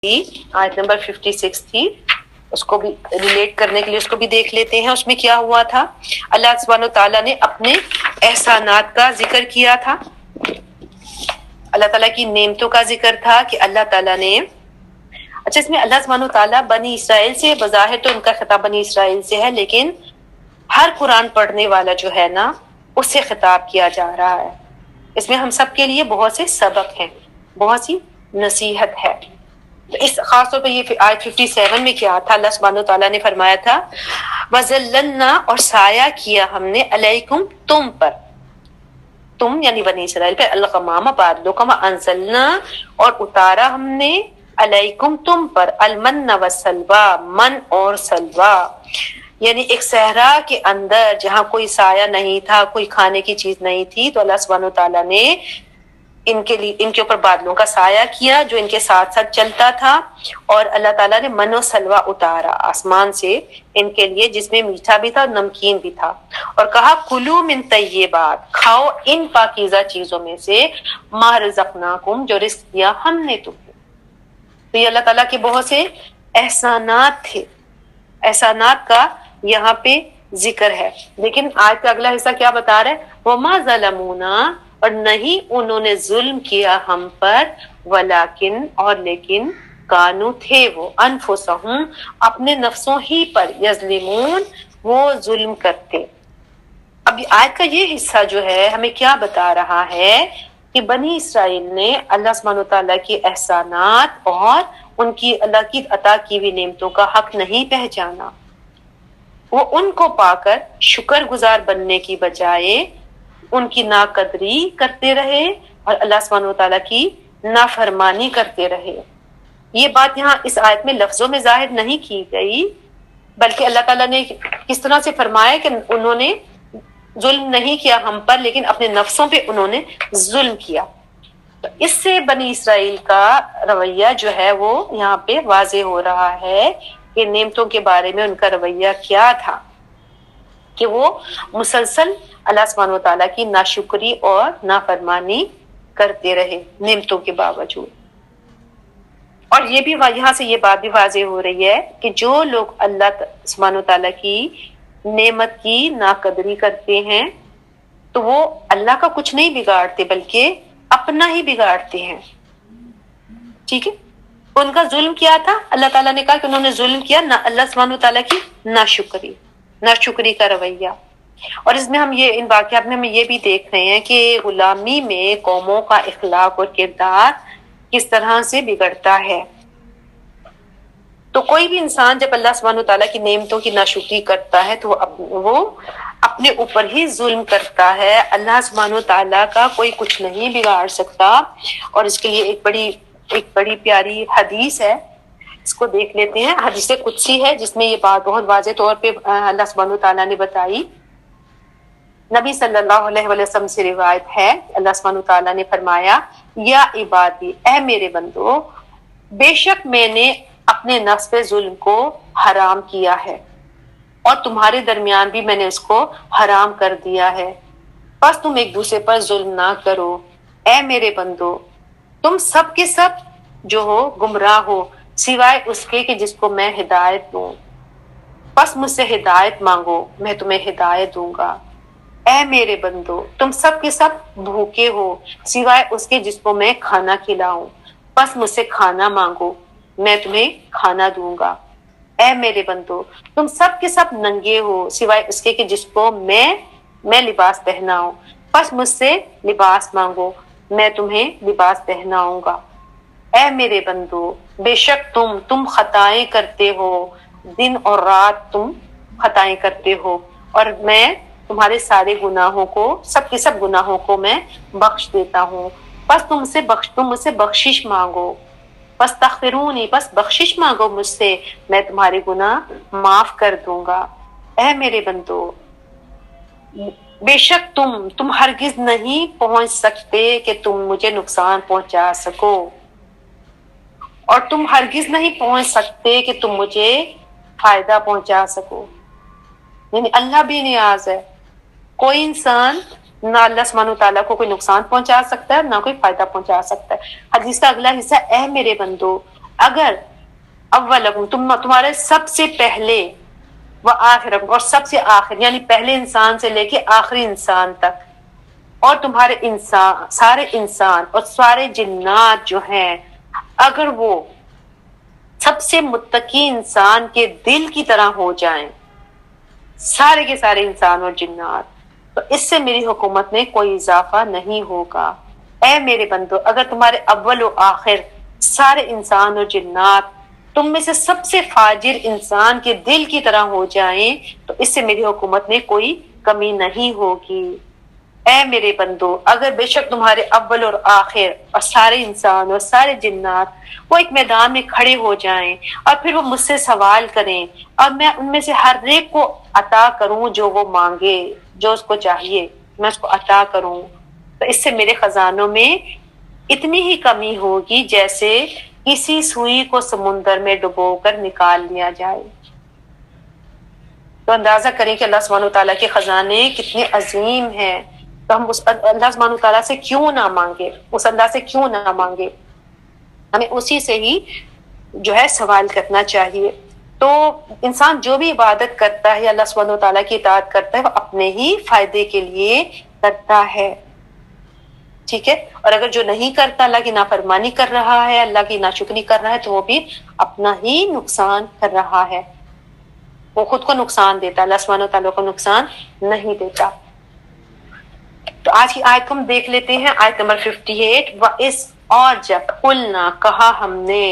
آیت نمبر 56 تھی، اس کو بھی ریلیٹ کرنے کے لیے اس کو بھی دیکھ لیتے ہیں۔ اس میں کیا ہوا تھا؟ اللہ سبحانہ تعالیٰ نے اپنے احسانات کا ذکر کیا تھا، اللہ تعالیٰ کی نعمتوں کا ذکر تھا کہ اللہ تعالیٰ نے اچھا، اس میں اللہ سبحانہ تعالیٰ بنی اسرائیل سے، بظاہر تو ان کا خطاب بنی اسرائیل سے ہے، لیکن ہر قرآن پڑھنے والا جو ہے نا، اس سے خطاب کیا جا رہا ہے۔ اس میں ہم سب کے لیے بہت سے سبق ہیں، بہت سی نصیحت ہے۔ اس خاص طور پہ یہ آیت 57 میں کیا تھا؟ اللہ سبحانہ تعالیٰ نے فرمایا تھا وَذَلَّلْنَا، اور سایہ کیا ہم نے، علیکم، تم پر، تم یعنی بنی اسرائیل پہ، الغمام، بادلوں کا، وَأَنزَلْنَا، اور اتارا ہم نے، علیکم، تم پر، المن والسلویٰ، من اور سلویٰ، یعنی ایک صحرا کے اندر جہاں کوئی سایہ نہیں تھا، کوئی کھانے کی چیز نہیں تھی، تو اللہ سبحانہ تعالیٰ نے ان کے اوپر بادلوں کا سایہ کیا جو ان کے ساتھ ساتھ چلتا تھا، اور اللہ تعالیٰ نے من و سلوہ اتارا آسمان سے ان کے لیے، جس میں میٹھا بھی تھا اور نمکین بھی تھا، اور کہا کلوا من طیبات، کھاؤ ان پاکیزہ چیزوں میں سے، ما رزقناکم، جو رزق دیا ہم نے تمہیں۔ تو یہ اللہ تعالیٰ کے بہت سے احسانات تھے، احسانات کا یہاں پہ ذکر ہے۔ لیکن آیت کا اگلا حصہ کیا بتا رہا ہے؟ وَمَا ظَلَمُونَا، اور نہیں انہوں نے ظلم کیا ہم پر، ولیکن، اور لیکن، کانو، تھے وہ، انفسہم، اپنے نفسوں ہی پر، یظلمون، وہ ظلم کرتے۔ اب آیت کا یہ حصہ جو ہے ہمیں کیا بتا رہا ہے کہ بنی اسرائیل نے اللہ سبحانہ تعالیٰ کے احسانات اور ان کی اللہ کی عطا کی ہوئی نعمتوں کا حق نہیں پہچانا، وہ ان کو پا کر شکر گزار بننے کی بجائے ان کی ناقدری کرتے رہے اور اللہ سبحانہ تعالیٰ کی نافرمانی کرتے رہے۔ یہ بات یہاں اس آیت میں لفظوں میں ظاہر نہیں کی گئی، بلکہ اللہ تعالیٰ نے کس طرح سے فرمایا کہ انہوں نے ظلم نہیں کیا ہم پر، لیکن اپنے نفسوں پہ انہوں نے ظلم کیا۔ تو اس سے بنی اسرائیل کا رویہ جو ہے وہ یہاں پہ واضح ہو رہا ہے کہ نعمتوں کے بارے میں ان کا رویہ کیا تھا، کہ وہ مسلسل اللہ سبحانہ وتعالیٰ کی ناشکری اور نافرمانی کرتے رہے نعمتوں کے باوجود۔ اور یہ بھی یہاں سے یہ بات بھی واضح ہو رہی ہے کہ جو لوگ اللہ سبحانہ وتعالیٰ کی نعمت کی ناقدری کرتے ہیں تو وہ اللہ کا کچھ نہیں بگاڑتے بلکہ اپنا ہی بگاڑتے ہیں۔ ٹھیک ہے، ان کا ظلم کیا تھا؟ اللہ تعالیٰ نے کہا کہ انہوں نے ظلم کیا، نہ اللہ سبحانہ وتعالیٰ کی ناشکری کا رویہ۔ اور اس میں ہم یہ ان واقعات میں ہم یہ بھی دیکھ رہے ہیں کہ غلامی میں قوموں کا اخلاق اور کردار کس طرح سے بگڑتا ہے۔ تو کوئی بھی انسان جب اللہ سبحانہ وتعالیٰ کی نعمتوں کی ناشکری کرتا ہے تو وہ اپنے اوپر ہی ظلم کرتا ہے، اللہ سبحانہ وتعالیٰ کا کوئی کچھ نہیں بگاڑ سکتا۔ اور اس کے لیے ایک بڑی پیاری حدیث ہے، اس کو دیکھ لیتے ہیں۔ حدیث قدسی ہے جس میں یہ بات بہت واضح طور پہ اللہ سبحانہ وتعالیٰ نے بتائی۔ نبی صلی اللہ علیہ وسلم سے روایت ہے، اللہ سبحانہ تعالیٰ نے فرمایا، یا عبادی، اے میرے بندو، بے شک میں نے اپنے نفس پہ ظلم کو حرام کیا ہے اور تمہارے درمیان بھی میں نے اس کو حرام کر دیا ہے، بس تم ایک دوسرے پر ظلم نہ کرو۔ اے میرے بندو، تم سب کے سب جو ہو گمراہ ہو سوائے اس کے کہ جس کو میں ہدایت دوں، بس مجھ سے ہدایت مانگو میں تمہیں ہدایت دوں گا۔ اے میرے بندو، تم سب کے سب بھوکے ہو سوائے اس کے جس کو میں کھانا کھلاؤں، بس مجھ سے کھانا مانگو میں تمہیں کھانا دوں گا۔ اے میرے بندو، تم سب کے سب ننگے ہو سوائے اس کے کہ جس کو میں لباس پہناؤں، بس مجھ سے لباس مانگو میں تمہیں لباس پہناؤں گا۔ اے میرے بندو، بے شک تم خطائیں کرتے ہو، دن اور رات تم خطائیں کرتے ہو، اور میں تمہارے سارے گناہوں کو، سب کے سب گناہوں کو میں بخش دیتا ہوں، بس تم مجھ سے بخشش مانگو، بس تغفرونی، بس بخشش مانگو مجھ سے، میں تمہارے گناہ معاف کر دوں گا۔ اے میرے بندو، بے شک تم ہرگز نہیں پہنچ سکتے کہ تم مجھے نقصان پہنچا سکو، اور تم ہرگز نہیں پہنچ سکتے کہ تم مجھے فائدہ پہنچا سکو۔ یعنی اللہ بے نیاز ہے، کوئی انسان نہ اللہ سبحانہ تعالیٰ کو کوئی نقصان پہنچا سکتا ہے نہ کوئی فائدہ پہنچا سکتا ہے۔ حدیث کا اگلا حصہ، اے میرے بندو، اگر اولکم تمہارے سب سے پہلے و آخرکم اور سب سے آخر یعنی پہلے انسان سے لے کے آخری انسان تک اور تمہارے سارے انسان اور سارے جنات جو ہیں اگر وہ سب سے متقی انسان کے دل کی طرح ہو جائیں سارے کے سارے انسان اور جنات تو اس سے میری حکومت میں کوئی اضافہ نہیں ہوگا۔ اے میرے بندو اگر تمہارے اول و آخر سارے انسان اور جنات تم میں سے سب سے فاجر انسان کے دل کی طرح ہو جائیں تو اس سے میری حکومت میں کوئی کمی نہیں ہوگی۔ اے میرے بندو اگر بے شک تمہارے اول اور آخر اور سارے انسان اور سارے جنات وہ ایک میدان میں کھڑے ہو جائیں اور پھر وہ مجھ سے سوال کریں اور میں ان میں سے ہر ایک کو عطا کروں جو وہ مانگے جو اس کو چاہیے میں اس کو عطا کروں تو اس سے میرے خزانوں میں اتنی ہی کمی ہوگی جیسے کسی سوئی کو سمندر میں ڈبو کر نکال لیا جائے۔ تو اندازہ کریں کہ اللہ سبحانہ وتعالیٰ کے خزانے کتنے عظیم ہیں، تو ہم اس اللہ سبحانہ وتعالیٰ سے کیوں نہ مانگے، اس اللہ سے کیوں نہ مانگے، ہمیں اسی سے ہی جو ہے سوال کرنا چاہیے۔ تو انسان جو بھی عبادت کرتا ہے اللہ سبحانہ وتعالیٰ کی اطاعت کرتا ہے وہ اپنے ہی فائدے کے لیے کرتا ہے، ٹھیک ہے، اور اگر جو نہیں کرتا اللہ کی نافرمانی کر رہا ہے اللہ کی ناشکری کر رہا ہے تو وہ بھی اپنا ہی نقصان کر رہا ہے، وہ خود کو نقصان دیتا، اللہ سبحانہ وتعالیٰ کو نقصان نہیں دیتا۔ تو آج کی آیت کو ہم دیکھ لیتے ہیں، آیت نمبر 58 وَإِذْ اور جب قُلْنَا کہا ہم نے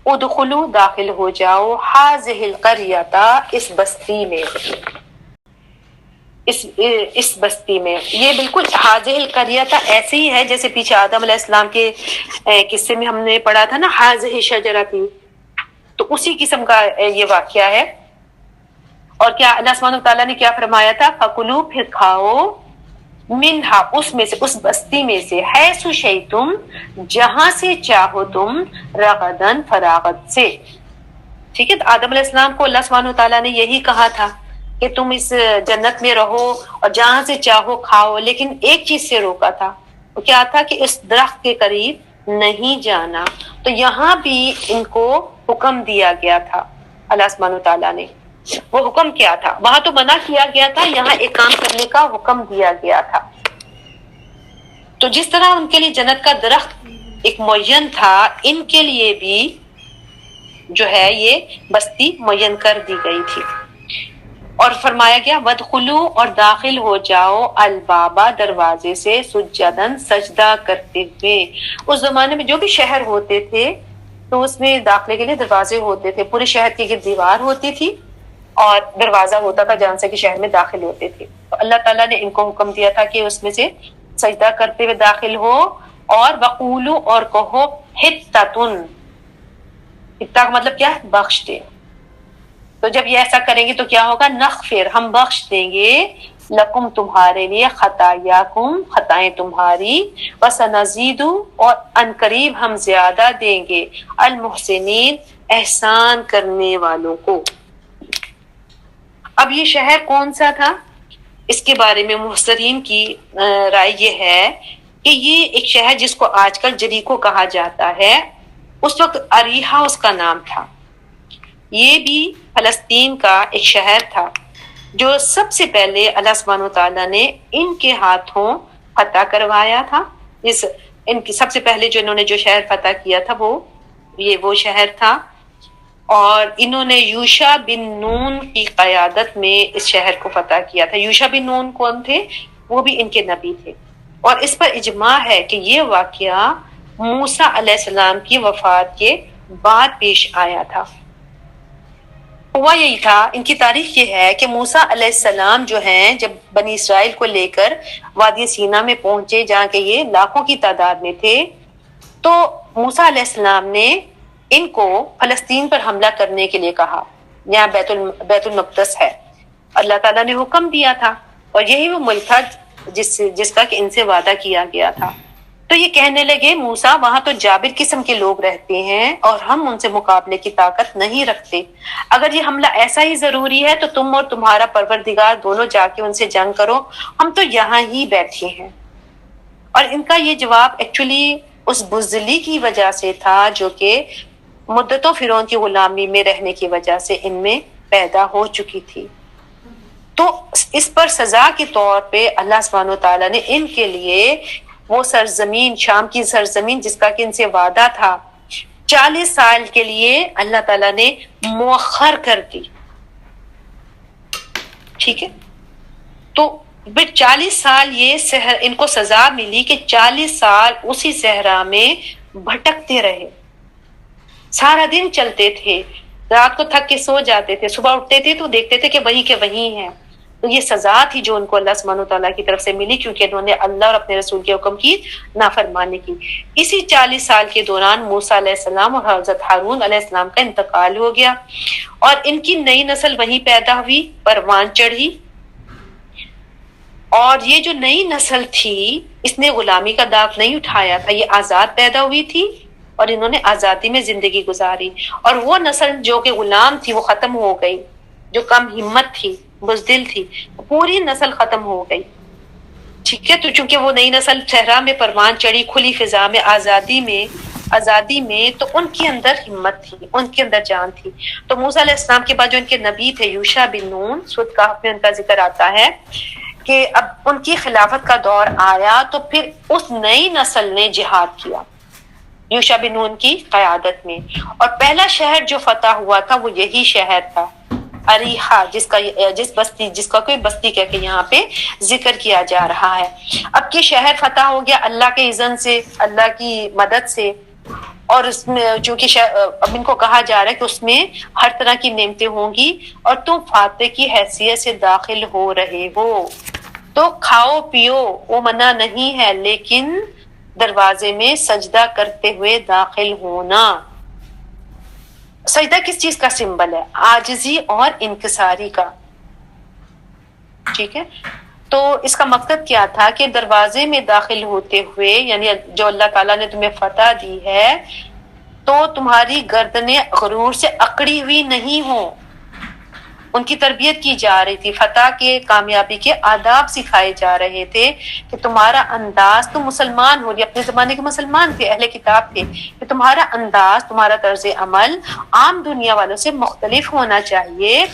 ادخلوا داخل ہو جاؤ هذه القرية اس بستی میں، اس بستی میں، یہ بالکل هذه القرية ایسے ہی ہے جیسے پیچھے آدم علیہ السلام کے قصے میں ہم نے پڑھا تھا نا هذه الشجرة، تو اسی قسم کا یہ واقعہ ہے۔ اور کیا اللہ سبحانہ تعالیٰ نے کیا فرمایا تھا، فَكُلُوا پھر کھاؤ منہا اس میں سے، اس بستی میں سے، حیث شئتم جہاں سے چاہو تم، رغدن فراغت سے، ٹھیک ہے۔ تو آدم علیہ السلام کو اللہ سبحانہ تعالیٰ نے یہی کہا تھا کہ تم اس جنت میں رہو اور جہاں سے چاہو کھاؤ، لیکن ایک چیز سے روکا تھا، وہ کیا تھا کہ اس درخت کے قریب نہیں جانا۔ تو یہاں بھی ان کو حکم دیا گیا تھا اللہ سبحانہ تعالیٰ نے، وہ حکم کیا تھا، وہاں تو منع کیا گیا تھا، یہاں ایک کام کرنے کا حکم دیا گیا تھا۔ تو جس طرح ان کے لیے جنت کا درخت ایک معین تھا، ان کے لیے بھی جو ہے یہ بستی معین کر دی گئی تھی۔ اور فرمایا گیا وَادْخُلُوا اور داخل ہو جاؤ البابا دروازے سے، سجدن سجدہ کرتے ہوئے۔ اس زمانے میں جو بھی شہر ہوتے تھے تو اس میں داخلے کے لیے دروازے ہوتے تھے، پورے شہر کی ایک دیوار ہوتی تھی اور دروازہ ہوتا تھا جہاں سے کہ شہر میں داخل ہوتے تھے۔ تو اللہ تعالیٰ نے ان کو حکم دیا تھا کہ اس میں سے سجدہ کرتے ہوئے داخل ہو، اور وَقُولُوا اور کہو حِطَّةٌ، حِطّہ کا مطلب کیا ہے، بخش دے۔ تو جب یہ ایسا کریں گے تو کیا ہوگا، نغفر ہم بخش دیں گے، لکم تمہارے لیے، خطایاکم خطائیں تمہاری، وسنزید اور ان قریب ہم زیادہ دیں گے، المحسنین احسان کرنے والوں کو۔ اب یہ شہر کون سا تھا، اس کے بارے میں مفسرین کی رائے یہ ہے کہ یہ ایک شہر جس کو آج کل جریکو کہا جاتا ہے، اس وقت اریحا اس کا نام تھا۔ یہ بھی فلسطین کا ایک شہر تھا جو سب سے پہلے اللہ سبحانہ وتعالیٰ نے ان کے ہاتھوں فتح کروایا تھا۔ ان کی سب سے پہلے جو انہوں نے جو شہر فتح کیا تھا وہ شہر تھا، اور انہوں نے یوشع بن نون کی قیادت میں اس شہر کو فتح کیا تھا۔ یوشع بن نون کون تھے، وہ بھی ان کے نبی تھے، اور اس پر اجماع ہے کہ یہ واقعہ موسیٰ علیہ السلام کی وفات کے بعد پیش آیا تھا۔ ہوا یہی تھا، ان کی تاریخ یہ ہے کہ موسیٰ علیہ السلام جو ہیں جب بنی اسرائیل کو لے کر وادی سینا میں پہنچے جہاں کہ یہ لاکھوں کی تعداد میں تھے، تو موسیٰ علیہ السلام نے ان کو فلسطین پر حملہ کرنے کے لیے کہا، یہاں بیت المقدس ہے، اللہ تعالیٰ نے حکم دیا تھا، اور یہی وہ ملک تھا جس کا کہ ان سے وعدہ کیا گیا تھا۔ تو یہ کہنے لگے موسیٰ وہاں تو جابر قسم کے لوگ رہتے ہیں اور ہم ان سے مقابلے کی طاقت نہیں رکھتے، اگر یہ حملہ ایسا ہی ضروری ہے تو تم اور تمہارا پروردگار دونوں جا کے ان سے جنگ کرو، ہم تو یہاں ہی بیٹھے ہیں۔ اور ان کا یہ جواب ایکچولی اس بزدلی کی وجہ سے تھا جو کہ مدتوں فرعون کی غلامی میں رہنے کی وجہ سے ان میں پیدا ہو چکی تھی۔ تو اس پر سزا کے طور پہ اللہ سبحانہ وتعالیٰ نے ان کے لیے وہ سرزمین، شام کی سرزمین جس کا کہ ان سے وعدہ تھا، 40 سال کے لیے اللہ تعالیٰ نے مؤخر کر دی۔ ٹھیک ہے، تو پھر 40 سال یہ ان کو سزا ملی کہ 40 سال اسی صحرا میں بھٹکتے رہے، سارا دن چلتے تھے، رات کو تھک کے سو جاتے تھے، صبح اٹھتے تھے تو دیکھتے تھے کہ وہیں کے وہیں ہیں۔ تو یہ سزا تھی جو ان کو اللہ سبحانہ وتعالیٰ کی طرف سے ملی، کیونکہ انہوں نے اللہ اور اپنے رسول کے حکم کی نافرمانی کی۔ اسی 40 سال کے دوران موسیٰ علیہ السلام اور حضرت ہارون علیہ السلام کا انتقال ہو گیا، اور ان کی نئی نسل وہیں پیدا ہوئی، پروان چڑھی۔ اور یہ جو نئی نسل تھی اس نے غلامی کا داغ نہیں اٹھایا تھا، یہ آزاد پیدا ہوئی تھی اور انہوں نے آزادی میں زندگی گزاری۔ اور وہ نسل جو کہ غلام تھی وہ ختم ہو گئی، جو کم ہمت تھی، بزدل تھی، پوری نسل ختم ہو گئی۔ ٹھیک ہے، تو چونکہ وہ نئی نسل صحرا میں پروان چڑھی، کھلی فضا میں، آزادی میں، تو ان کے اندر ہمت تھی، ان کے اندر جان تھی۔ تو موسیٰ علیہ السلام کے بعد جو ان کے نبی تھے یوشع بن نون، سورۃ کہف میں ان کا ذکر آتا ہے کہ اب ان کی خلافت کا دور آیا تو پھر اس نئی نسل نے جہاد کیا یوشع بن نون کی قیادت میں، اور پہلا شہر جو فتح ہوا تھا وہ یہی شہر تھا اریحا، جس کا کوئی بستی کہہ کے یہاں پہ ذکر کیا جا رہا ہے۔ اب کہ شہر فتح ہو گیا اللہ کے اذن سے، اللہ کی مدد سے، اور اس میں چونکہ اب ان کو کہا جا رہا ہے کہ اس میں ہر طرح کی نعمتیں ہوں گی، اور تم فاتح کی حیثیت سے داخل ہو رہے ہو تو کھاؤ پیو، وہ منع نہیں ہے، لیکن دروازے میں سجدہ کرتے ہوئے داخل ہونا۔ سجدہ کس چیز کا سمبل ہے؟ عاجزی اور انکساری کا۔ ٹھیک ہے، تو اس کا مقصد کیا تھا کہ دروازے میں داخل ہوتے ہوئے، یعنی جو اللہ تعالیٰ نے تمہیں فتح دی ہے تو تمہاری گردنیں غرور سے اکڑی ہوئی نہیں ہوں۔ ان کی تربیت کی جا رہی تھی، فتح کے، کامیابی کے آداب سکھائے جا رہے تھے کہ تمہارا انداز، تم مسلمان ہو، یہ اپنے زمانے کے مسلمان تھے، اہل کتاب تھے، کہ تمہارا انداز، تمہارا طرز عمل عام دنیا والوں سے مختلف ہونا چاہیے۔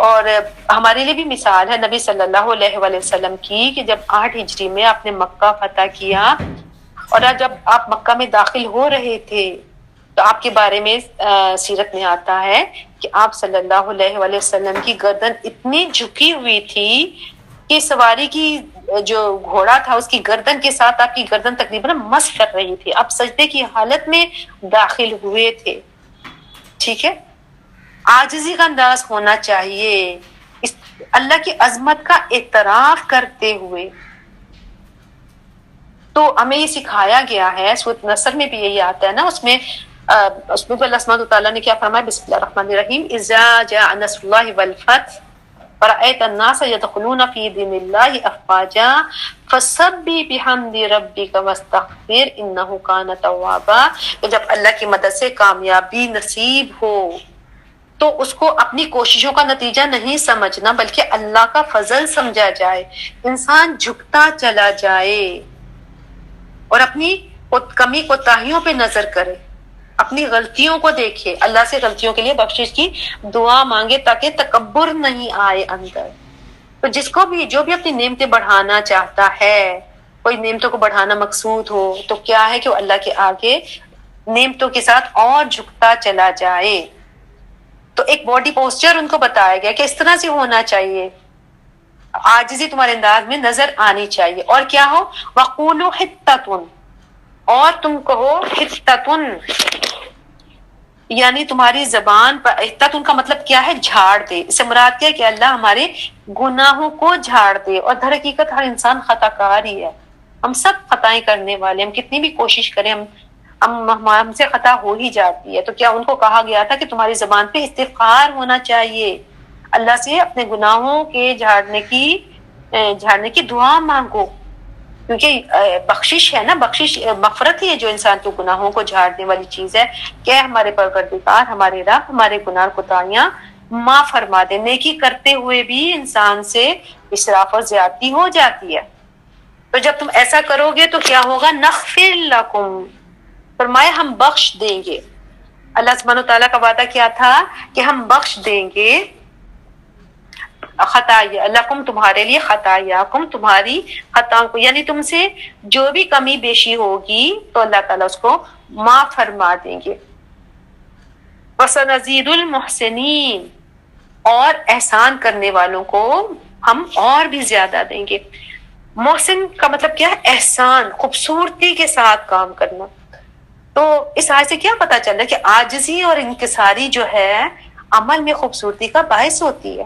اور ہمارے لیے بھی مثال ہے نبی صلی اللہ علیہ وآلہ وسلم کی کہ جب 8 ہجری میں آپ نے مکہ فتح کیا، اور جب آپ مکہ میں داخل ہو رہے تھے تو آپ کے بارے میں سیرت میں آتا ہے کہ آپ صلی اللہ علیہ وآلہ وسلم کی گردن اتنی جھکی ہوئی تھی کہ سواری کی جو گھوڑا تھا اس کی گردن کے ساتھ آپ کی گردن تقریباً مس کر رہی تھی، آپ سجدے کی حالت میں داخل ہوئے تھے۔ ٹھیک ہے، عاجزی کا انداز ہونا چاہیے، اللہ کی عظمت کا اعتراف کرتے ہوئے۔ تو ہمیں یہ سکھایا گیا ہے، سورۃ نصر میں بھی یہی آتا ہے نا، اس میں بھی اللہ سبحانہ تعالیٰ نے کیا فرمایا، بسم اللہ الرحمن الرحیم، اذا جاء نصر اللہ والفتح ورأيت الناس يدخلون في دين الله افواجا فسبح بحمد ربك واستغفر انه كان توابا۔ تو جب اللہ کی مدد سے کامیابی نصیب ہو تو اس کو اپنی کوششوں کا نتیجہ نہیں سمجھنا بلکہ اللہ کا فضل سمجھا جائے، انسان جھکتا چلا جائے اور اپنی کمی کوتاہیوں پہ نظر کرے، اپنی غلطیوں کو دیکھے، اللہ سے غلطیوں کے لیے بخشش کی دعا مانگے تاکہ تکبر نہیں آئے اندر۔ تو جو بھی اپنی نعمتیں بڑھانا چاہتا ہے، کوئی نعمتوں کو بڑھانا مقصود ہو، تو کیا ہے کہ وہ اللہ کے آگے نعمتوں کے ساتھ اور جھکتا چلا جائے۔ تو ایک باڈی پوسچر ان کو بتایا گیا کہ اس طرح سے ہونا چاہیے، عاجزی تمہارے انداز میں نظر آنی چاہیے، اور کیا ہو، وَقُولُوا حِطَّةٌ، اور تم کہو حِطَّةٌ، یعنی تمہاری زبان پر، حِطَّةٌ کا مطلب کیا ہے، جھاڑ دے۔ اس سے مراد کیا ہے کہ اللہ ہمارے گناہوں کو جھاڑ دے، اور در حقیقت ہر انسان خطا کار ہی ہے، ہم سب خطائیں کرنے والے، ہم کتنی بھی کوشش کریں ہم سے خطا ہو ہی جاتی ہے۔ تو کیا ان کو کہا گیا تھا کہ تمہاری زبان پہ استغفار ہونا چاہیے، اللہ سے اپنے گناہوں کے جھاڑنے کی دعا مانگو، کیونکہ بخشش ہے نا، بخشش مغفرت ہی ہے جو انسان کے گناہوں کو جھاڑنے والی چیز ہے کہ ہمارے پروردگار، ہمارے رب، ہمارے گناہ کوتاہیاں معاف فرما دے۔ نیکی کرتے ہوئے بھی انسان سے اسراف اور زیادتی ہو جاتی ہے، تو جب تم ایسا کرو گے تو کیا ہوگا، نغفر لکم، فرمایا ہم بخش دیں گے، اللہ سبحانہ تعالیٰ کا وعدہ کیا تھا کہ ہم بخش دیں گے خطایا لکم، تمہارے لیے خطایاکم، تمہاری خطاؤں کو، یعنی تم سے جو بھی کمی بیشی ہوگی تو اللہ تعالیٰ اس کو معاف فرما دیں گے. وَسَنَزِيدُ الْمُحْسِنِينَ، اور احسان کرنے والوں کو ہم اور بھی زیادہ دیں گے. محسن کا مطلب کیا ہے؟ احسان، خوبصورتی کے ساتھ کام کرنا. تو اس آیت سے کیا پتا چل رہا ہے کہ عاجزی اور انکساری جو ہے عمل میں خوبصورتی کا باعث ہوتی ہے.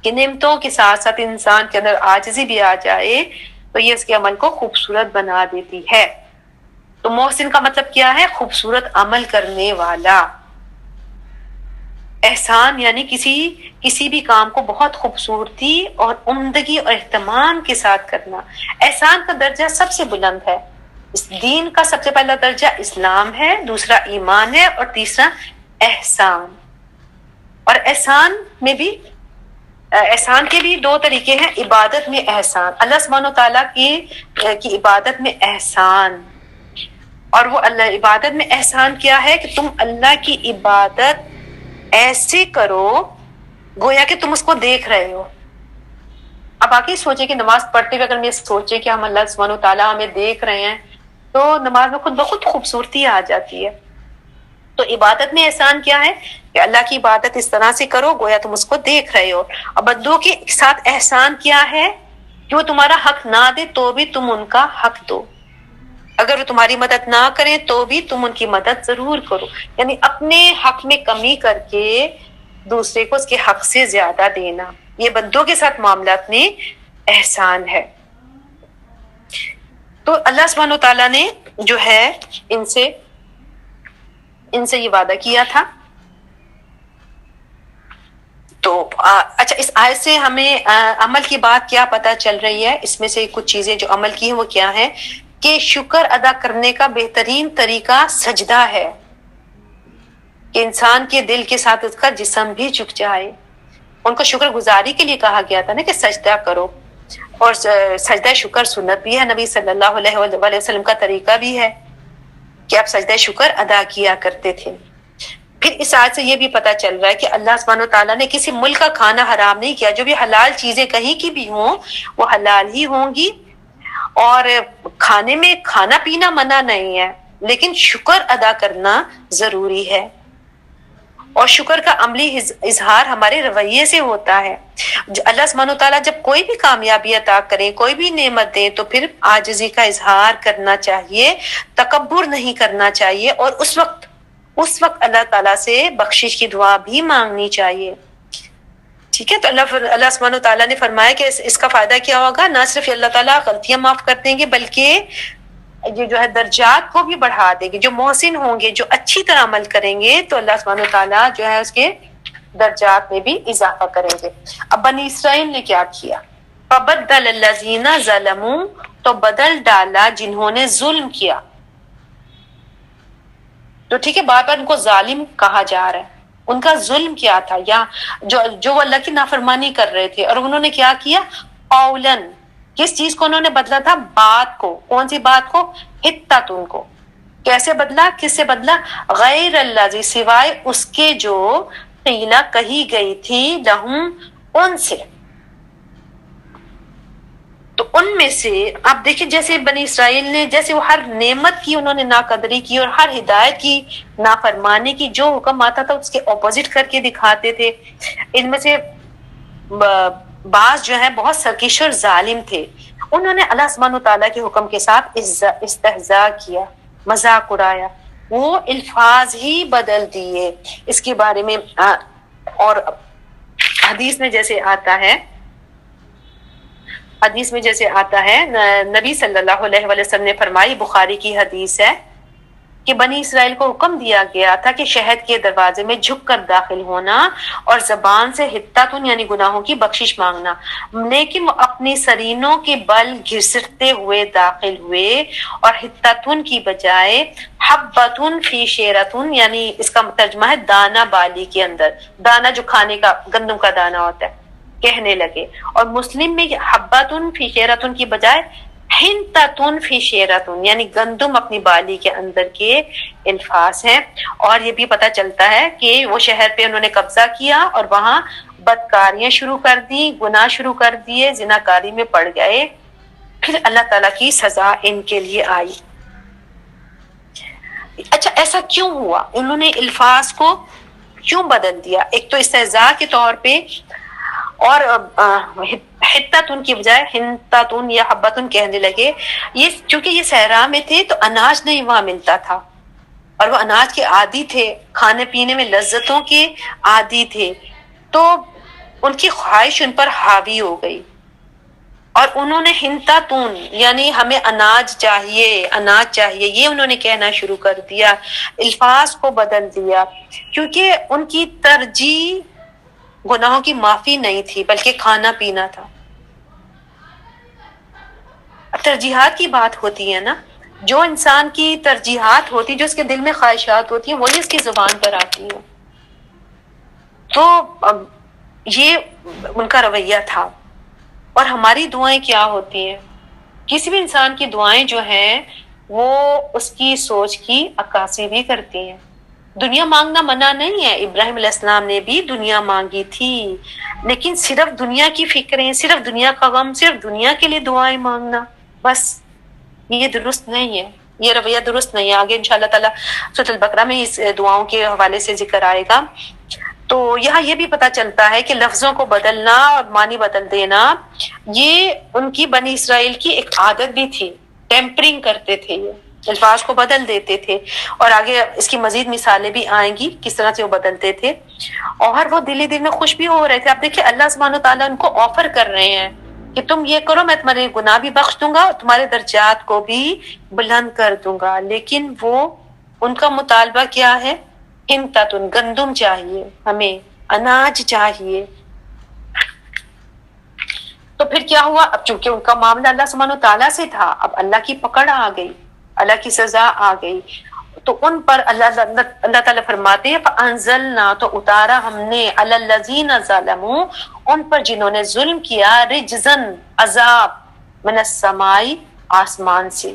کہ نعمتوں کے ساتھ ساتھ انسان کے اندر عاجزی بھی آ جائے تو یہ اس کے عمل کو خوبصورت بنا دیتی ہے. تو محسن کا مطلب کیا ہے؟ خوبصورت عمل کرنے والا. احسان یعنی کسی بھی کام کو بہت خوبصورتی اور عمدگی اور اہتمام کے ساتھ کرنا. احسان کا درجہ سب سے بلند ہے. اس دین کا سب سے پہلا درجہ اسلام ہے، دوسرا ایمان ہے، اور تیسرا احسان. اور احسان کے بھی دو طریقے ہیں. عبادت میں احسان، اللہ سبحانہ تعالیٰ کی عبادت میں احسان. اور وہ اللہ عبادت میں احسان کیا ہے کہ تم اللہ کی عبادت ایسے کرو گویا کہ تم اس کو دیکھ رہے ہو. اب آگے سوچیں کہ نماز پڑھتے ہوئے اگر ہم یہ سوچیں کہ ہم اللہ سبحانہ تعالیٰ ہمیں دیکھ رہے ہیں تو نماز میں خود بخود خوبصورتی آ جاتی ہے. تو عبادت میں احسان کیا ہے کہ اللہ کی عبادت اس طرح سے کرو گویا تم اس کو دیکھ رہے ہو. اور بندوں کے ساتھ احسان کیا ہے کہ وہ تمہارا حق نہ دے تو بھی تم ان کا حق دو. اگر وہ تمہاری مدد نہ کریں تو بھی تم ان کی مدد ضرور کرو. یعنی اپنے حق میں کمی کر کے دوسرے کو اس کے حق سے زیادہ دینا، یہ بندوں کے ساتھ معاملات میں احسان ہے. تو اللہ سبحانہ تعالیٰ نے جو ہے ان سے یہ وعدہ کیا تھا. تو اچھا، اس آیت سے ہمیں عمل کی بات کیا پتہ چل رہی ہے؟ اس میں سے کچھ چیزیں جو عمل کی ہیں وہ کیا ہے کہ شکر ادا کرنے کا بہترین طریقہ سجدہ ہے، کہ انسان کے دل کے ساتھ اس کا جسم بھی جھک جائے. ان کو شکر گزاری کے لیے کہا گیا تھا نا کہ سجدہ کرو. اور سجدہ شکر سنت بھی ہے، نبی صلی اللہ علیہ وآلہ وسلم کا طریقہ بھی ہے کہ آپ سجدہ شکر ادا کیا کرتے تھے. پھر اس آیت سے یہ بھی پتہ چل رہا ہے کہ اللہ سبحانہ تعالیٰ نے کسی ملک کا کھانا حرام نہیں کیا. جو بھی حلال چیزیں کہیں کی بھی ہوں وہ حلال ہی ہوں گی، اور کھانے میں کھانا پینا منع نہیں ہے، لیکن شکر ادا کرنا ضروری ہے. اور شکر کا عملی اظہار ہمارے رویے سے ہوتا ہے. اللہ سبحانہ تعالیٰ جب کوئی بھی کامیابی عطا کریں، کوئی بھی نعمت دیں تو پھر عاجزی کا اظہار کرنا چاہیے، تکبر نہیں کرنا چاہیے، اور اس وقت اللہ تعالیٰ سے بخشش کی دعا بھی مانگنی چاہیے. ٹھیک ہے. تو اللہ سبحانہ تعالیٰ نے فرمایا کہ اس کا فائدہ کیا ہوگا؟ نہ صرف اللہ تعالیٰ غلطیاں معاف کر دیں گے بلکہ یہ جو ہے درجات کو بھی بڑھا دیں گے. جو محسن ہوں گے، جو اچھی طرح عمل کریں گے تو اللہ سبحانہ تعالیٰ جو ہے اس کے درجات میں بھی اضافہ کریں گے. اب بنی اسرائیل نے کیا کیا؟ فَبَدَّلَ الَّذِينَ ظَلَمُوا، تو بدل ڈالا جنہوں نے ظلم کیا. تو ٹھیک ہے، بار بار ان کو ظالم کہا جا رہا ہے. ان کا ظلم کیا تھا؟ یا جو اللہ کی نافرمانی کر رہے تھے، اور انہوں نے کیا کیا؟ قولاً، کس چیز کو انہوں نے بدلا تھا؟ بات کو. کون سی بات کو؟ حتتن کو. کیسے بدلا؟ کس سے بدلا؟ غیر الذی، سوائے اس کے جو قیلا کہی گئی تھی، لہم، ان سے. تو ان میں سے آپ دیکھیں جیسے بنی اسرائیل نے، جیسے وہ ہر نعمت کی انہوں نے ناقدری کی اور ہر ہدایت کی نافرمانی کی، جو حکم آتا تھا اس کے اپوزٹ کر کے دکھاتے تھے. ان میں سے بعض جو ہے بہت سرکش اور ظالم تھے. انہوں نے اللہ سبحانہ تعالیٰ کے حکم کے ساتھ استہزاء کیا، مذاق اڑایا، وہ الفاظ ہی بدل دیے. اس کے بارے میں اور حدیث میں جیسے آتا ہے نبی صلی اللہ علیہ وسلم نے فرمائی، بخاری کی حدیث ہے کہ بنی اسرائیل کو حکم دیا گیا تھا کہ شہد کے دروازے میں جھک کر داخل ہونا اور زبان سے حتتن یعنی گناہوں کی بخشش مانگنا، لیکن وہ اپنی سرینوں کے بل گھسٹتے ہوئے داخل ہوئے اور حتتن کی بجائے حبتن فی شیرتن، یعنی اس کا ترجمہ ہے دانا بالی کے اندر، دانا جو کھانے کا گندم کا دانا ہوتا ہے، کہنے لگے. اور مسلم میں حبتن فی شیرتن کی بجائے حنتۃ فی شعرۃ یعنی گندم اپنی بالی کے اندر کے الفاظ ہیں. اور یہ بھی پتہ چلتا ہے کہ وہ شہر پہ انہوں نے قبضہ کیا اور وہاں بدکاریاں شروع کر دی، گناہ شروع کر دیے، زناکاری میں پڑ گئے. پھر اللہ تعالیٰ کی سزا ان کے لیے آئی. اچھا ایسا کیوں ہوا؟ انہوں نے الفاظ کو کیوں بدل دیا؟ ایک تو استہزاء کے طور پہ، اور حتتن کی بجائے ہنتاتن یا حبتن کہنے لگے. یہ چونکہ یہ صحرا میں تھے تو اناج نہیں وہاں ملتا تھا، اور وہ اناج کے عادی تھے، کھانے پینے میں لذتوں کے عادی تھے، تو ان کی خواہش ان پر حاوی ہو گئی. اور انہوں نے ہنتاتن یعنی ہمیں اناج چاہیے، اناج چاہیے، یہ انہوں نے کہنا شروع کر دیا، الفاظ کو بدل دیا. کیونکہ ان کی ترجیح گناہوں کی معافی نہیں تھی بلکہ کھانا پینا تھا. ترجیحات کی بات ہوتی ہے نا، جو انسان کی ترجیحات ہوتی، جو اس کے دل میں خواہشات ہوتی ہیں، وہی اس کی زبان پر آتی ہے. تو یہ ان کا رویہ تھا. اور ہماری دعائیں کیا ہوتی ہیں؟ کسی بھی انسان کی دعائیں جو ہیں وہ اس کی سوچ کی عکاسی بھی کرتی ہیں. دنیا مانگنا منع نہیں ہے، ابراہیم علیہ السلام نے بھی دنیا مانگی تھی، لیکن صرف دنیا کی فکریں، صرف دنیا کا غم، صرف دنیا کے لیے دعائیں مانگنا، بس یہ درست نہیں ہے، یہ رویہ درست نہیں ہے. آگے انشاءاللہ تعالیٰ سورۃ البقرہ میں اس دعاؤں کے حوالے سے ذکر آئے گا. تو یہاں یہ بھی پتہ چلتا ہے کہ لفظوں کو بدلنا اور معنی بدل دینا یہ ان کی بنی اسرائیل کی ایک عادت بھی تھی. ٹیمپرنگ کرتے تھے، یہ الفاظ کو بدل دیتے تھے. اور آگے اس کی مزید مثالیں بھی آئیں گی کس طرح سے وہ بدلتے تھے. اور وہ دل ہی دل میں خوش بھی ہو رہے تھے. اب دیکھیں اللہ سبحانہ تعالیٰ ان کو آفر کر رہے ہیں کہ تم یہ کرو، میں تمہارے گناہ بھی بخش دوں گا اور تمہارے درجات کو بھی بلند کر دوں گا. لیکن وہ ان کا مطالبہ کیا ہے؟ ہنتاتن گندم چاہیے، ہمیں اناج چاہیے. تو پھر کیا ہوا؟ اب چونکہ ان کا معاملہ اللہ سبحانہ تعالیٰ سے تھا، اب اللہ کی پکڑ آ گئی، اللہ کی سزا آ گئی. تو ان پر اللہ تعالیٰ فرماتے ہیں فَأَنزَلْنَا تو اتارا ہم نے عَلَى الَّذِينَ ظَلَمُوا ان پر جنہوں نے ظلم کیا، رجزن عذاب، من السماء آسمان سے.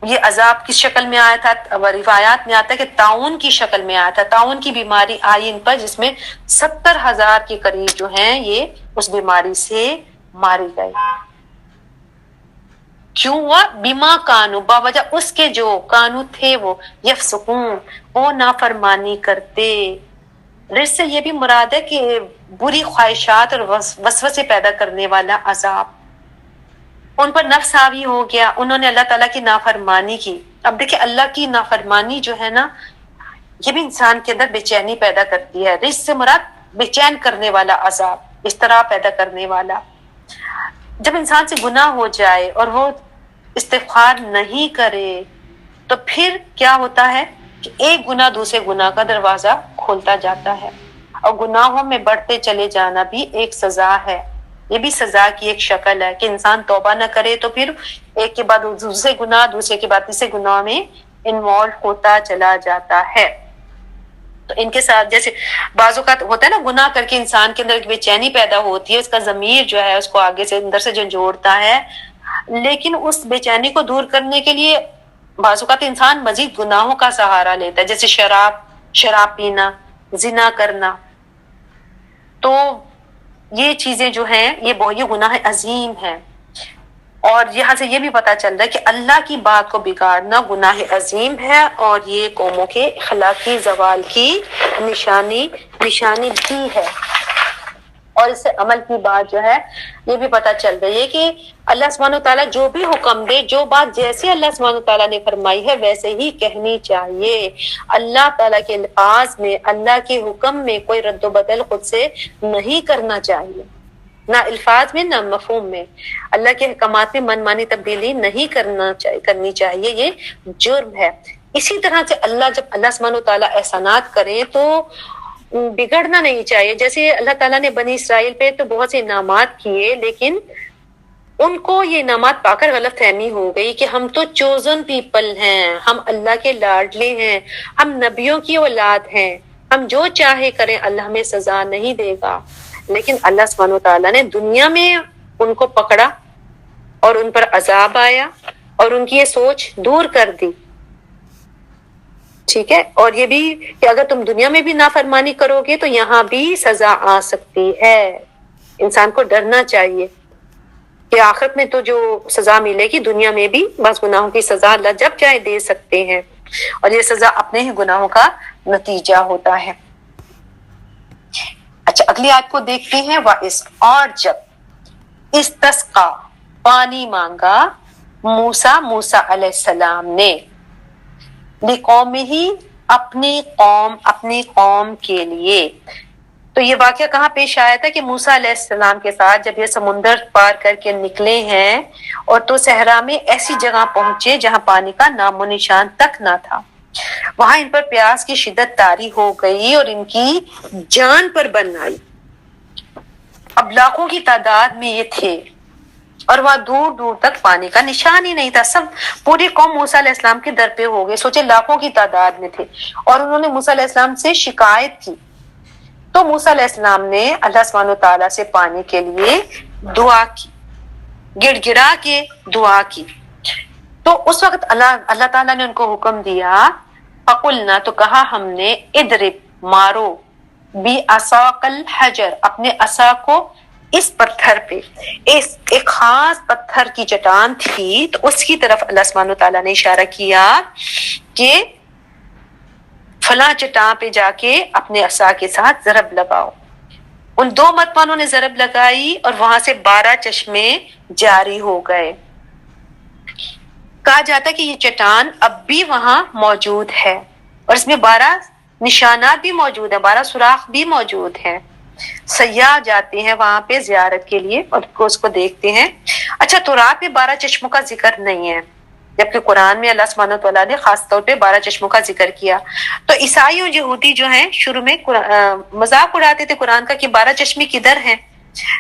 یہ عذاب کس شکل میں آیا تھا؟ روایات میں آتا ہے کہ طاعون کی شکل میں آیا تھا. طاعون کی بیماری آئی ان پر، جس میں 70,000 کے قریب جو ہیں یہ اس بیماری سے مارے گئے. کیوں ہوا؟ بما کانو، باوجہ اس کے جو کانو تھے وہ یفسقون، وہ نافرمانی کرتے. رجس سے یہ بھی مراد ہے کہ بری خواہشات اور وسوسے پیدا کرنے والا عذاب. ان پر نفس حاوی ہو گیا، انہوں نے اللہ تعالیٰ کی نافرمانی کی. اب دیکھیں اللہ کی نافرمانی جو ہے نا، یہ بھی انسان کے اندر بے چینی پیدا کرتی ہے. رجس سے مراد بے چین کرنے والا عذاب، اضطراب پیدا کرنے والا. جب انسان سے گناہ ہو جائے اور وہ استغفار نہیں کرے تو پھر کیا ہوتا ہے کہ ایک گناہ دوسرے گناہ کا دروازہ کھولتا جاتا ہے. اور گناہوں میں بڑھتے چلے جانا بھی ایک سزا ہے. یہ بھی سزا کی ایک شکل ہے کہ انسان توبہ نہ کرے تو پھر ایک کے بعد دوسرے گناہ، دوسرے کے بعد تیسرے گناہ میں انوالو ہوتا چلا جاتا ہے. تو ان کے ساتھ جیسے بعض اوقات ہوتا ہے نا، گناہ کر کے انسان کے اندر ایک بے چینی پیدا ہوتی ہے، اس کا ضمیر جو ہے اس کو آگے سے اندر سے جھنجھوڑتا ہے. لیکن اس بے چینی کو دور کرنے کے لیے بعض اوقات انسان مزید گناہوں کا سہارا لیتا ہے، جیسے شراب پینا، زنا کرنا. تو یہ چیزیں جو ہیں یہ گناہ عظیم ہیں. اور یہاں سے یہ بھی پتہ چل رہا ہے کہ اللہ کی بات کو بگاڑنا گناہ عظیم ہے، اور یہ قوموں کے اخلاقی زوال کی نشانی بھی ہے. اور اس سے عمل کی بات جو ہے یہ بھی پتہ چل رہی ہے کہ اللہ سبحانہ تعالیٰ جو بھی حکم دے، جو بات جیسے اللہ سبحانہ تعالیٰ نے فرمائی ہے ویسے ہی کہنی چاہیے. اللہ تعالیٰ کے الفاظ میں، اللہ کے حکم میں کوئی رد و بدل خود سے نہیں کرنا چاہیے، نہ الفاظ میں نہ مفہوم میں. اللہ کے احکامات میں من مانی تبدیلی نہیں کرنی چاہیے، یہ جرم ہے. اسی طرح سے جب اللہ سبحانہ تعالیٰ احسانات کریں تو بگڑنا نہیں چاہیے. جیسے اللہ تعالیٰ نے بنی اسرائیل پہ تو بہت سے انعامات کیے، لیکن ان کو یہ انعامات پا کر غلط فہمی ہو گئی کہ ہم تو چوزن پیپل ہیں، ہم اللہ کے لاڈلے ہیں، ہم نبیوں کی اولاد ہیں، ہم جو چاہے کریں، اللہ ہمیں سزا نہیں دے گا. لیکن اللہ سبحانہ وتعالیٰ نے دنیا میں ان کو پکڑا اور ان پر عذاب آیا اور ان کی یہ سوچ دور کر دی. ٹھیک ہے, اور یہ بھی کہ اگر تم دنیا میں بھی نافرمانی کرو گے تو یہاں بھی سزا آ سکتی ہے. انسان کو ڈرنا چاہیے کہ آخرت میں تو جو سزا ملے گی دنیا میں بھی بعض گناہوں کی سزا اللہ جب چاہے دے سکتے ہیں, اور یہ سزا اپنے ہی گناہوں کا نتیجہ ہوتا ہے. اچھا, اگلی آیت کو دیکھتے ہیں. اور جب استسقا پانی مانگا موسیٰ علیہ السلام نے لقومہ اپنی قوم کے لیے. تو یہ واقعہ کہاں پیش آیا تھا کہ موسیٰ علیہ السلام کے ساتھ جب یہ سمندر پار کر کے نکلے ہیں اور تو صحرا میں ایسی جگہ پہنچے جہاں پانی کا نام و نشان تک نہ تھا, وہاں ان پر پیاس کی شدت طاری ہو گئی اور ان کی جان پر بن آئی. اب لاکھوں کی تعداد میں یہ تھے اور وہاں دور دور تک پانی کا نشان ہی نہیں تھا. سب پوری قوم موسیٰ علیہ السلام کے در پہ ہو گئے. سوچے لاکھوں کی تعداد میں تھے اور انہوں نے موسیٰ علیہ السلام سے شکایت کی. تو موسیٰ علیہ السلام نے اللہ سبحانہ وتعالیٰ سے پانی کے لیے دعا کی, گڑ گڑا کے دعا کی. تو اس وقت اللہ تعالیٰ نے ان کو حکم دیا, فقلنا تو کہا ہم نے, اضرب مارو, بعصاک الحجر اپنے عصا کو اس پتھر پہ. ایک خاص پتھر کی چٹان تھی تو اس کی طرف اللہ سبحانہ وتعالیٰ نے اشارہ کیا کہ فلاں چٹان پہ جا کے اپنے عصا کے ساتھ ضرب لگاؤ. ان دو مرتبہ نے ضرب لگائی اور وہاں سے 12 چشمے جاری ہو گئے. کہا جاتا ہے کہ یہ چٹان اب بھی وہاں موجود ہے اور اس میں 12 نشانات بھی موجود ہیں, 12 سوراخ بھی موجود ہیں. سیاح جاتے ہیں وہاں پہ زیارت کے لیے اور اس کو دیکھتے ہیں. اچھا, تورات میں 12 چشموں کا ذکر نہیں ہے, جبکہ قرآن میں اللہ سبحانہ وتعالیٰ نے خاص طور پہ 12 چشموں کا ذکر کیا. تو عیسائی اور یہودی جو ہیں شروع میں مذاق اڑاتے تھے قرآن کا کہ 12 چشمے کدھر ہیں,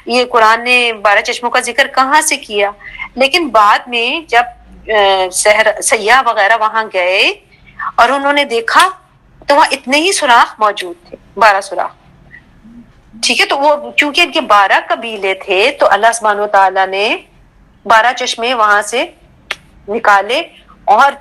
یہ قرآن نے 12 چشموں کا ذکر کہاں سے کیا. لیکن بعد میں جب سیاح وغیرہ وہاں گئے اور انہوں نے دیکھا تو وہاں اتنے ہی سوراخ موجود تھے, 12 سوراخ. ٹھیک ہے, تو وہ چونکہ ان کے 12 قبیلے تھے تو اللہ سبحانہ وتعالیٰ نے 12 چشمے وہاں سے نکالے. اور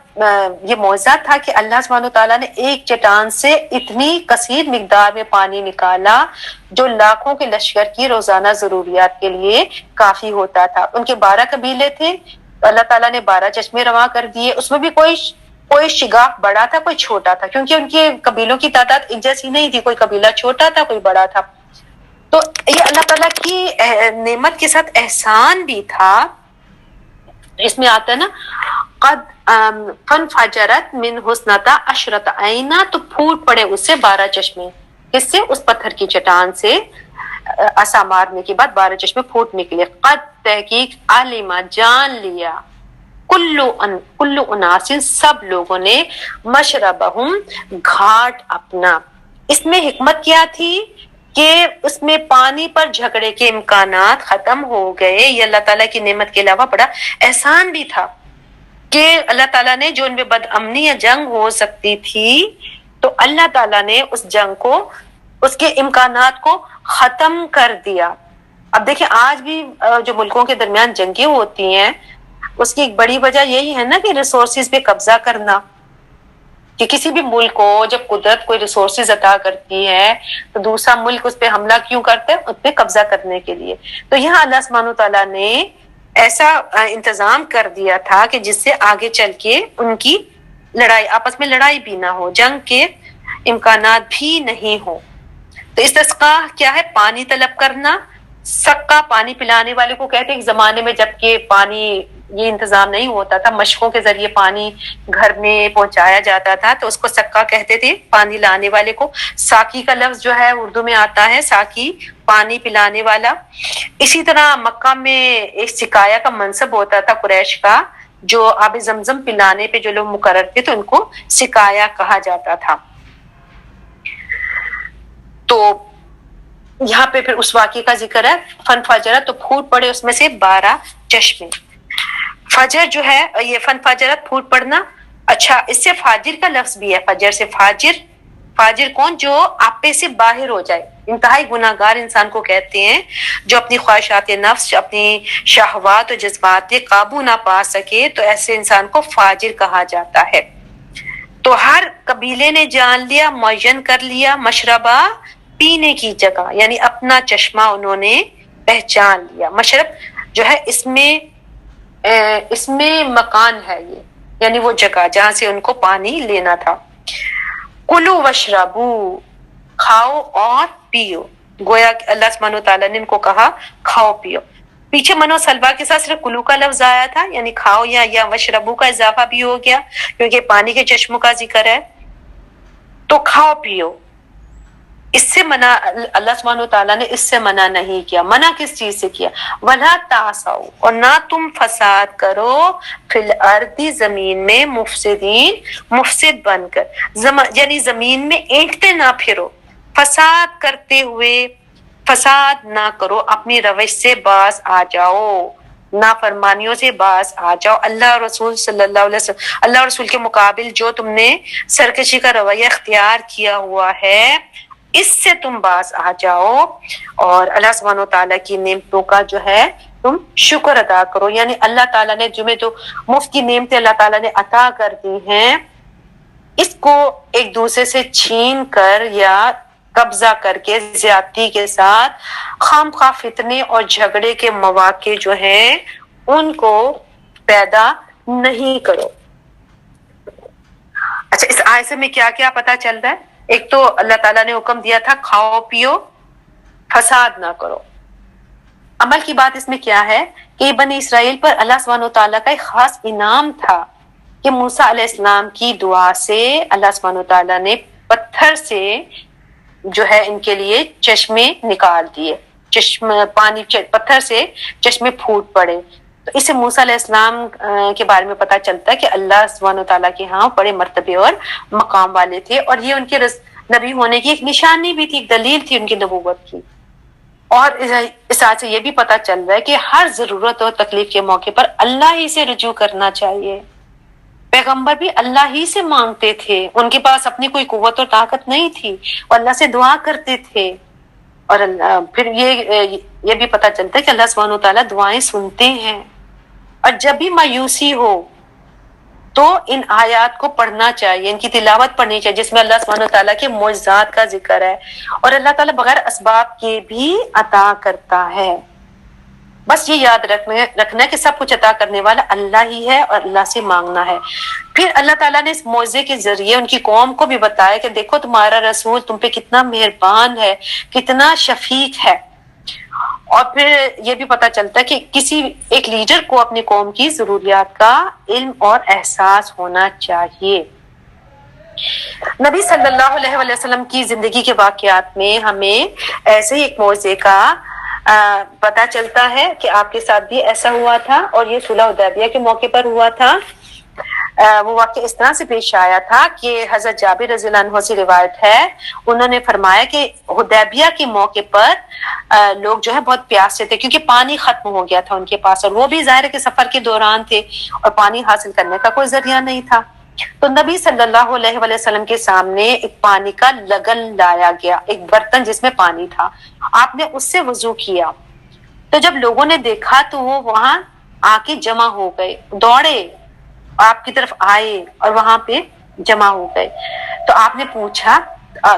یہ معجزہ تھا کہ اللہ سبحانہ وتعالیٰ نے ایک چٹان سے اتنی کثیر مقدار میں پانی نکالا جو لاکھوں کے لشکر کی روزانہ ضروریات کے لیے کافی ہوتا تھا. ان کے 12 قبیلے تھے, اللہ تعالیٰ نے 12 چشمے رواں کر دیے. اس میں بھی کوئی شگاف بڑا تھا کوئی چھوٹا تھا, کیونکہ ان کے قبیلوں کی تعداد ایک جیسی نہیں تھی, کوئی قبیلہ چھوٹا تھا کوئی بڑا تھا. تو یہ اللہ تعالیٰ کی نعمت کے ساتھ احسان بھی تھا. اس میں آتا ہے نا, قد فنفجرت من حسنتا عشرۃ عینا, تو پھوٹ پڑے اس سے 12 چشمے. کس سے؟ اس پتھر کی چٹان سے عصا مارنے کے بعد 12 چشمے پھوٹ نکلے. قد تحقیق علما جان لیا, کل اناس سب لوگوں نے, مشربہم گھاٹ اپنا. اس میں حکمت کیا تھی کہ اس میں پانی پر جھگڑے کے امکانات ختم ہو گئے. یہ اللہ تعالیٰ کی نعمت کے علاوہ بڑا احسان بھی تھا کہ اللہ تعالیٰ نے جو ان میں بد امنی یا جنگ ہو سکتی تھی تو اللہ تعالیٰ نے اس جنگ کو, اس کے امکانات کو ختم کر دیا. اب دیکھیں آج بھی جو ملکوں کے درمیان جنگیں ہوتی ہیں اس کی ایک بڑی وجہ یہی ہے نا کہ ریسورسز پہ قبضہ کرنا. کہ کسی بھی ملک کو جب قدرت کوئی ریسورسز عطا کرتی ہے تو دوسرا ملک اس پہ حملہ کیوں کرتا ہے؟ اس پہ قبضہ کرنے کے لیے. تو یہاں اللہ سبحانہ تعالیٰ نے ایسا انتظام کر دیا تھا کہ جس سے آگے چل کے ان کی لڑائی, آپس میں لڑائی بھی نہ ہو, جنگ کے امکانات بھی نہیں ہو. تو استسقا کیا ہے؟ پانی طلب کرنا. سقا پانی پلانے والے کو کہتے ہیں. ایک زمانے میں جب کہ پانی یہ انتظام نہیں ہوتا تھا, مشقوں کے ذریعے پانی گھر میں پہنچایا جاتا تھا تو اس کو سقا کہتے تھے, پانی لانے والے کو. ساقی کا لفظ جو ہے اردو میں آتا ہے, ساقی پانی پلانے والا. اسی طرح مکہ میں ایک سقایا کا منصب ہوتا تھا قریش کا, جو آب زمزم پلانے پہ جو لوگ مقرر تھے تو ان کو سقایا کہا جاتا تھا. تو یہاں پہ پھر اس واقعے کا ذکر ہے, فن فجرت, تو پھوٹ پڑے اس میں سے 12 چشمے. فجر جو ہے یہ فن فجرت پھوٹ پڑنا. اچھا, اس سے فاجر کا لفظ بھی ہے, فجر سے فاجر, فاجر کون؟ جو آپے سے باہر ہو جائے، انتہائی گناہگار انسان کو کہتے ہیں جو اپنی خواہشات نفس، اپنی شہوات و جذبات پہ قابو نہ پا سکے، تو ایسے انسان کو فاجر کہا جاتا ہے۔ تو ہر قبیلے نے جان لیا، معین کر لیا مشربہ، پینے کی جگہ، یعنی اپنا چشمہ انہوں نے پہچان لیا۔ مشرب جو ہے اس میں مکان ہے، یہ یعنی وہ جگہ جہاں سے ان کو پانی لینا تھا۔ کلو وشربو، کھاؤ اور پیو، گویا کہ اللہ سبحانہ و تعالیٰ نے ان کو کہا کھاؤ پیو۔ پیچھے منو سلوا کے ساتھ صرف کلو کا لفظ آیا تھا، یعنی کھاؤ یا وشربو کا اضافہ بھی ہو گیا کیونکہ پانی کے چشموں کا ذکر ہے، تو کھاؤ پیو۔ اس سے منع، اللہ سبحانہ و تعالیٰ نے اس سے منع نہیں کیا۔ منع کس چیز سے کیا؟ وَلَا تَعْثَوْا، اور نہ تم فساد کرو، فی الارض، زمین میں، مفسدین، مفسد بن کر، یعنی زمین میں اینٹتے نہ پھرو، فساد کرتے ہوئے فساد نہ کرو، اپنی روش سے باز آ جاؤ، نافرمانیوں سے باز آ جاؤ۔ اللہ اور رسول صلی اللہ علیہ وسلم، اللہ اور رسول کے مقابل جو تم نے سرکشی کا رویہ اختیار کیا ہوا ہے، اس سے تم باز آ جاؤ، اور اللہ سبحانہ و تعالیٰ کی نعمتوں کا جو ہے تم شکر ادا کرو۔ یعنی اللہ تعالیٰ نے جمیں تو مفت کی نعمتیں اللہ تعالیٰ نے عطا کر دی ہیں، اس کو ایک دوسرے سے چھین کر یا قبضہ کر کے زیادتی کے ساتھ خام خواہ فتنے اور جھگڑے کے مواقع جو ہیں ان کو پیدا نہیں کرو۔ اچھا، اس آیت میں کیا کیا پتہ چل رہا ہے؟ ایک تو اللہ تعالیٰ نے حکم دیا تھا کھاؤ پیو، فساد نہ کرو۔ عمل کی بات اس میں کیا ہے کہ بنی اسرائیل پر اللہ سبحانہ و تعالیٰ کا ایک خاص انعام تھا کہ موسیٰ علیہ السلام کی دعا سے اللہ سبحانہ و تعالیٰ نے پتھر سے جو ہے ان کے لیے چشمے نکال دیے، پانی پتھر سے چشمے پھوٹ پڑے۔ تو اس سے موسیٰ علیہ السلام کے بارے میں پتہ چلتا ہے کہ اللہ سبحانہ و تعالیٰ کے ہاں بڑے مرتبے اور مقام والے تھے، اور یہ ان کے نبی ہونے کی ایک نشانی بھی تھی، ایک دلیل تھی ان کی نبوت کی۔ اور اس آیت سے یہ بھی پتہ چل رہا ہے کہ ہر ضرورت اور تکلیف کے موقع پر اللہ ہی سے رجوع کرنا چاہیے۔ پیغمبر بھی اللہ ہی سے مانگتے تھے، ان کے پاس اپنی کوئی قوت اور طاقت نہیں تھی، وہ اللہ سے دعا کرتے تھے، اور پھر یہ بھی پتہ چلتا ہے کہ اللہ سبحانہ و تعالیٰ دعائیں سنتے ہیں۔ اور جب بھی مایوسی ہو تو ان آیات کو پڑھنا چاہیے، ان کی تلاوت پڑھنی چاہیے جس میں اللہ سبحانہ و تعالیٰ کے معجزات کا ذکر ہے، اور اللہ تعالیٰ بغیر اسباب کے بھی عطا کرتا ہے۔ بس یہ یاد رکھنا ہے کہ سب کچھ عطا کرنے والا اللہ ہی ہے اور اللہ سے مانگنا ہے۔ پھر اللہ تعالیٰ نے اس معجزے کے ذریعے ان کی قوم کو بھی بتایا کہ دیکھو تمہارا رسول تم پہ کتنا مہربان ہے، کتنا شفیق ہے۔ اور پھر یہ بھی پتہ چلتا ہے کہ کسی ایک لیڈر کو اپنی قوم کی ضروریات کا علم اور احساس ہونا چاہیے۔ نبی صلی اللہ علیہ وسلم کی زندگی کے واقعات میں ہمیں ایسے ہی ایک معجزے کا پتہ چلتا ہے کہ آپ کے ساتھ بھی ایسا ہوا تھا، اور یہ صلح حدیبیہ کے موقع پر ہوا تھا۔ وہ واقعہ اس طرح سے پیش آیا تھا کہ حضرت جابر رضی اللہ عنہ سے روایت ہے، انہوں نے فرمایا کہ حدیبیہ کے موقع پر لوگ جو ہے بہت پیاسے تھے کیونکہ پانی ختم ہو گیا تھا ان کے پاس، اور وہ بھی ظاہر کے سفر کے دوران تھے اور پانی حاصل کرنے کا کوئی ذریعہ نہیں تھا۔ تو نبی صلی اللہ علیہ وسلم کے سامنے ایک پانی کا لگن لایا گیا، ایک برتن جس میں پانی تھا، آپ نے اس سے وضو کیا۔ تو جب لوگوں نے دیکھا تو وہ وہاں آ کے جمع ہو گئے، دوڑے آپ کی طرف آئے اور وہاں پہ جمع ہو گئے۔ تو آپ نے پوچھا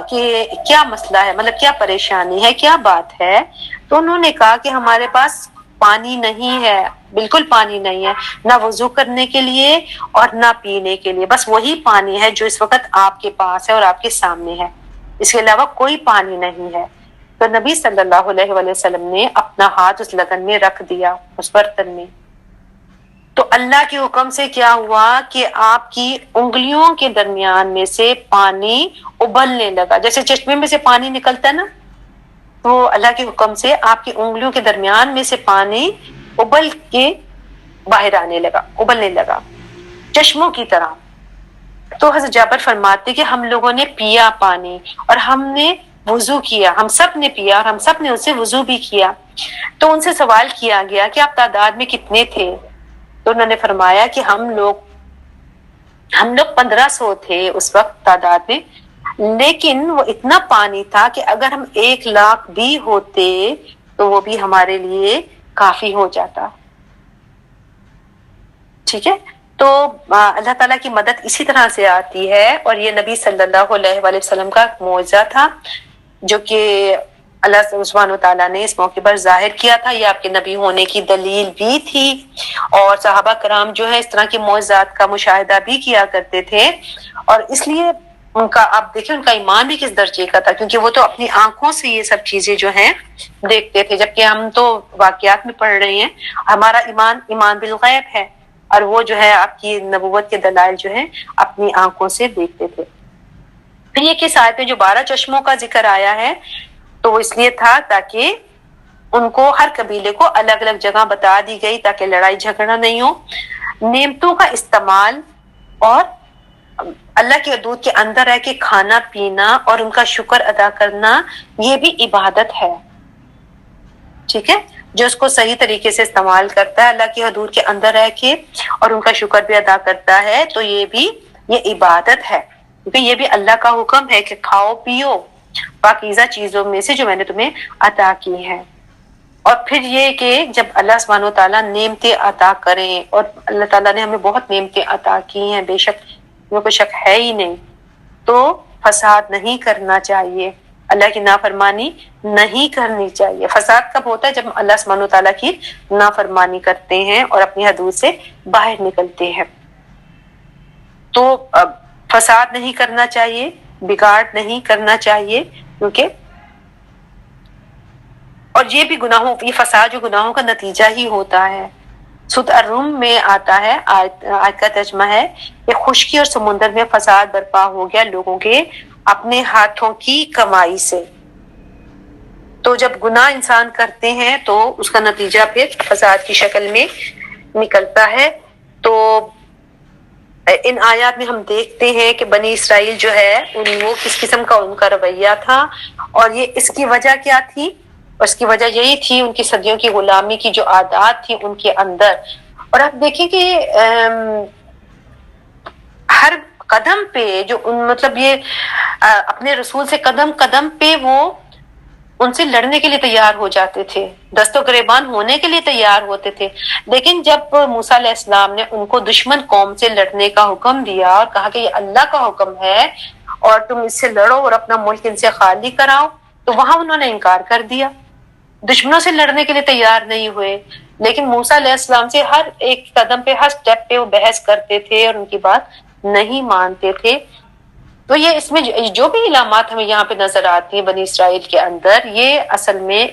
کہ کیا مسئلہ ہے، مطلب کیا پریشانی ہے، کیا بات ہے؟ تو انہوں نے کہا کہ ہمارے پاس پانی نہیں ہے، بالکل پانی نہیں ہے، نہ وضو کرنے کے لیے اور نہ پینے کے لیے، بس وہی پانی ہے جو اس وقت آپ کے پاس ہے اور آپ کے سامنے ہے، اس کے علاوہ کوئی پانی نہیں ہے۔ تو نبی صلی اللہ علیہ وسلم نے اپنا ہاتھ اس لگن میں رکھ دیا، اس برتن میں۔ تو اللہ کے حکم سے کیا ہوا کہ آپ کی انگلیوں کے درمیان میں سے پانی ابلنے لگا، جیسے چشمے میں سے پانی نکلتا ہے نا، تو اللہ کے حکم سے آپ کی انگلیوں کے درمیان میں سے پانی ابل کے باہر آنے لگا، ابلنے لگا چشموں کی طرح۔ تو حضرت جابر فرماتے کہ ہم لوگوں نے پیا پانی اور ہم نے وضو کیا، ہم سب نے پیا اور ہم سب نے اس سے وضو بھی کیا۔ تو ان سے سوال کیا گیا کہ آپ تعداد میں کتنے تھے؟ تو انہوں نے فرمایا کہ ہم لوگ 1500 تھے اس وقت تعداد میں، لیکن وہ اتنا پانی تھا کہ اگر ہم 1,00,000 بھی ہوتے تو وہ بھی ہمارے لیے کافی ہو جاتا. ٹھیک ہے. تو اللہ تعالیٰ کی مدد اسی طرح سے آتی ہے، اور یہ نبی صلی اللہ علیہ وآلہ وسلم کا معجزہ تھا جو کہ اللہ سبحانہ وتعالیٰ نے اس موقع پر ظاہر کیا تھا. یہ آپ کے نبی ہونے کی دلیل بھی تھی، اور صحابہ کرام جو ہے اس طرح کے معجزات کا مشاہدہ بھی کیا کرتے تھے، اور اس لیے ان کا آپ دیکھیں ان کا ایمان بھی کس درجے کا تھا، کیونکہ وہ تو اپنی آنکھوں سے یہ سب چیزیں جو ہیں دیکھتے تھے، جبکہ ہم تو واقعات میں پڑھ رہے ہیں. ہمارا ایمان بالغیب ہے، اور وہ جو ہے آپ کی نبوت کے دلائل جو ہیں اپنی آنکھوں سے دیکھتے تھے. پھر یہ کس آیت میں جو 12 چشموں کا ذکر آیا ہے تو وہ اس لیے تھا تاکہ ان کو ہر قبیلے کو الگ الگ جگہ بتا دی گئی تاکہ لڑائی جھگڑا نہیں ہو. نعمتوں کا استعمال اور اللہ کے حدود کے اندر رہ کے کھانا پینا اور ان کا شکر ادا کرنا یہ بھی عبادت ہے. ٹھیک ہے. جو اس کو صحیح طریقے سے استعمال کرتا ہے اللہ کی حدود کے اندر رہ کے اور ان کا شکر بھی ادا کرتا ہے تو یہ عبادت ہے، کیونکہ یہ بھی اللہ کا حکم ہے کہ کھاؤ پیو پاکیزہ چیزوں میں سے جو میں نے تمہیں عطا کی ہیں. اور پھر یہ کہ جب اللہ سبحانہ و تعالیٰ نعمتیں عطا کریں، اور اللہ تعالیٰ نے ہمیں بہت نعمتیں عطا کی ہیں، بے شک میں کوئی شک ہے ہی نہیں، تو فساد نہیں کرنا چاہیے، اللہ کی نافرمانی نہیں کرنی چاہیے. فساد کب ہوتا ہے؟ جب اللہ سبحانہ و تعالیٰ کی نافرمانی کرتے ہیں اور اپنی حدود سے باہر نکلتے ہیں. تو فساد نہیں کرنا چاہیے، بگاڑ نہیں کرنا چاہیے، کیونکہ اور یہ بھی گناہوں، یہ فساد جو گناہوں کا نتیجہ ہی ہوتا ہے. سورۃ الروم میں آتا ہے، آیت کا ترجمہ ہے کہ خشکی اور سمندر میں فساد برپا ہو گیا لوگوں کے اپنے ہاتھوں کی کمائی سے. تو جب گناہ انسان کرتے ہیں تو اس کا نتیجہ پھر فساد کی شکل میں نکلتا ہے. تو ان آیات میں ہم دیکھتے ہیں کہ بنی اسرائیل جو ہے وہ کس قسم کا ان کا رویہ تھا، اور یہ اس کی وجہ کیا تھی؟ اس کی وجہ یہی تھی ان کی صدیوں کی غلامی کی جو عادات تھی ان کے اندر. اور آپ دیکھیں کہ ہر قدم پہ جو مطلب یہ اپنے رسول سے قدم قدم پہ وہ ان سے لڑنے کے لیے تیار ہو جاتے تھے، دست و گریبان ہونے کے لیے تیار ہوتے تھے. لیکن جب موسیٰ علیہ السلام نے ان کو دشمن قوم سے لڑنے کا حکم دیا اور کہا کہ یہ اللہ کا حکم ہے اور تم اس سے لڑو اور اپنا ملک ان سے خالی کراؤ، تو وہاں انہوں نے انکار کر دیا، دشمنوں سے لڑنے کے لیے تیار نہیں ہوئے. لیکن موسیٰ علیہ السلام سے ہر ایک قدم پہ، ہر سٹیپ پہ وہ بحث کرتے تھے اور ان کی بات نہیں مانتے تھے. تو یہ اس میں جو بھی علامات ہمیں یہاں پہ نظر آتی ہیں بنی اسرائیل کے اندر، یہ اصل میں